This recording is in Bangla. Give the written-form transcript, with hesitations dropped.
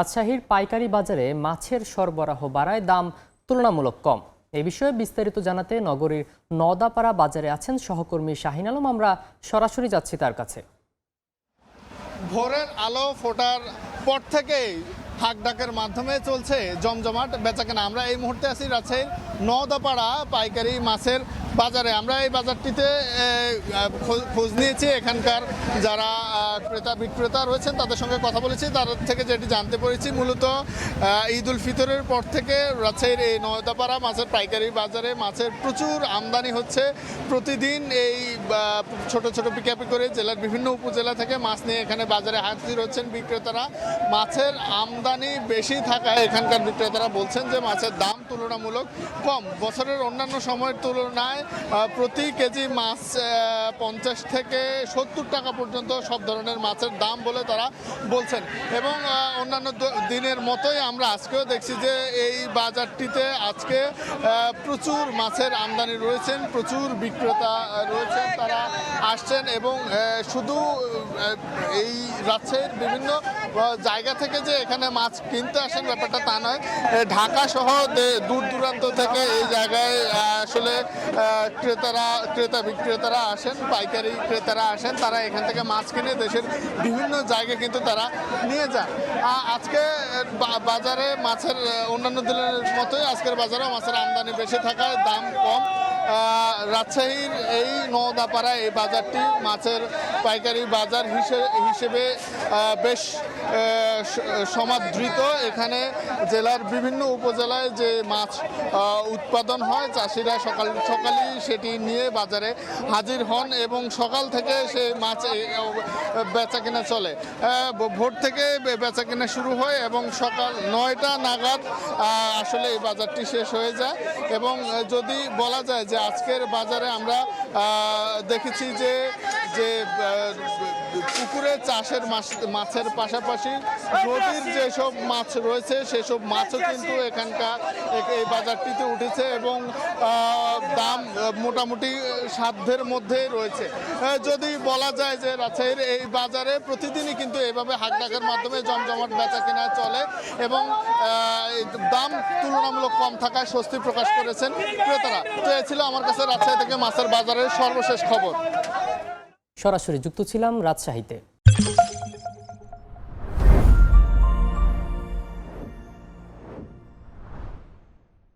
রাজশাহীর পাইকারি বাজারে মাছের সরবরাহ বাড়ায় দাম তুলনামূলক কম। এই বিষয়ে বিস্তারিত জানাতে নগরীর নওদাপাড়া বাজারে আছেন সহকর্মী শাহিন আলম। আমরা সরাসরি যাচ্ছি তার কাছে। ভোরের আলো ফোটার পর থেকেই হাক ডাকের মাধ্যমে চলছে জমজমাট বেচাকেনা। আমরা এই মুহূর্তে আছি রাজশাহীর নওদাপাড়া পাইকারি মাছের বাজারে। আমরা এই বাজারটিতে খোঁজ নিয়েছি, এখানকার যারা ক্রেতা বিক্রেতা রয়েছেন তাদের সঙ্গে কথা বলেছি। তার থেকে যেটি জানতে পেরেছি, মূলত ঈদ উল ফিতরের পর থেকে রাজশাহীর এই নওদাপাড়া মাছের পাইকারি বাজারে মাছের প্রচুর আমদানি হচ্ছে। প্রতিদিন এই ছোট ছোট পিকআপে করে জেলার বিভিন্ন উপজেলা থেকে মাছ নিয়ে এখানে বাজারে হাজির হচ্ছেন বিক্রেতারা। মাছের আমদানি বেশি থাকায় এখানকার বিক্রেতারা বলছেন যে মাছের দাম তুলনামূলক কম। বছরের অন্যান্য সময়ের তুলনায় প্রতি কেজি মাছ 50 থেকে 70 টাকা পর্যন্ত সব ধরনের মাছের দাম বলে তারা বলছেন। এবং অন্যান্য দিনের মতোই আমরা আজকেও দেখছি যে এই বাজারটিতে আজকে প্রচুর মাছের আমদানি রয়েছেন, প্রচুর বিক্রেতা রয়েছেন, তারা আসছেন এবং শুধু এই রাজশাহীর বিভিন্ন জায়গা থেকে যে এখানে মাছ কিনতে আসেন ব্যাপারটা তা নয়। ঢাকা সহ দূর দূরান্ত থেকে এই জায়গায় আসলে ক্রেতা বিক্রেতারা আসেন, পাইকারি ক্রেতারা আসেন, তারা এখান থেকে মাছ কিনে দেশের বিভিন্ন জায়গায় কিন্তু তারা নিয়ে যান। আজকে বাজারে মাছের অন্যান্য দিনের মতোই আজকের বাজারেও মাছের আমদানি বেশি থাকায় দাম কম। রাজশাহীর এই নওদাপাড়া এই বাজারটি মাছের পাইকারি বাজার হিসেবে বেশ সমাদৃত। এখানে জেলার বিভিন্ন উপজেলায় যে মাছ উৎপাদন হয়, চাষিরা সকালেই সেটি নিয়ে বাজারে হাজির হন এবং সকাল থেকে সে মাছ বেচা কেনা চলে। ভোর থেকে বেচা কেনা শুরু হয় এবং সকাল 9টা নাগাদ আসলে এই বাজারটি শেষ হয়ে যায়। এবং যদি বলা যায় যে আজকের বাজারে আমরা দেখেছি যে পুকুরে চাষের মাছের পাশাপাশি নদীর যেসব মাছ রয়েছে সেসব মাছও কিন্তু এখানকার এই বাজারটিতে উঠেছে এবং দাম মোটামুটি সাধ্যের মধ্যেই রয়েছে। যদি বলা যায় যে রাজশাহীর এই বাজারে প্রতিদিনই কিন্তু এভাবে হাট ডাকের মাধ্যমে জমজমাট বেচা কেনা চলে এবং দাম তুলনামূলক কম থাকায় স্বস্তি প্রকাশ করেছেন ক্রেতারা। তো এ ছিল আমার কাছে রাজশাহী থেকে মাছের বাজারের সর্বশেষ খবর। সরাসরি যুক্ত ছিলাম রাজশাহীতে।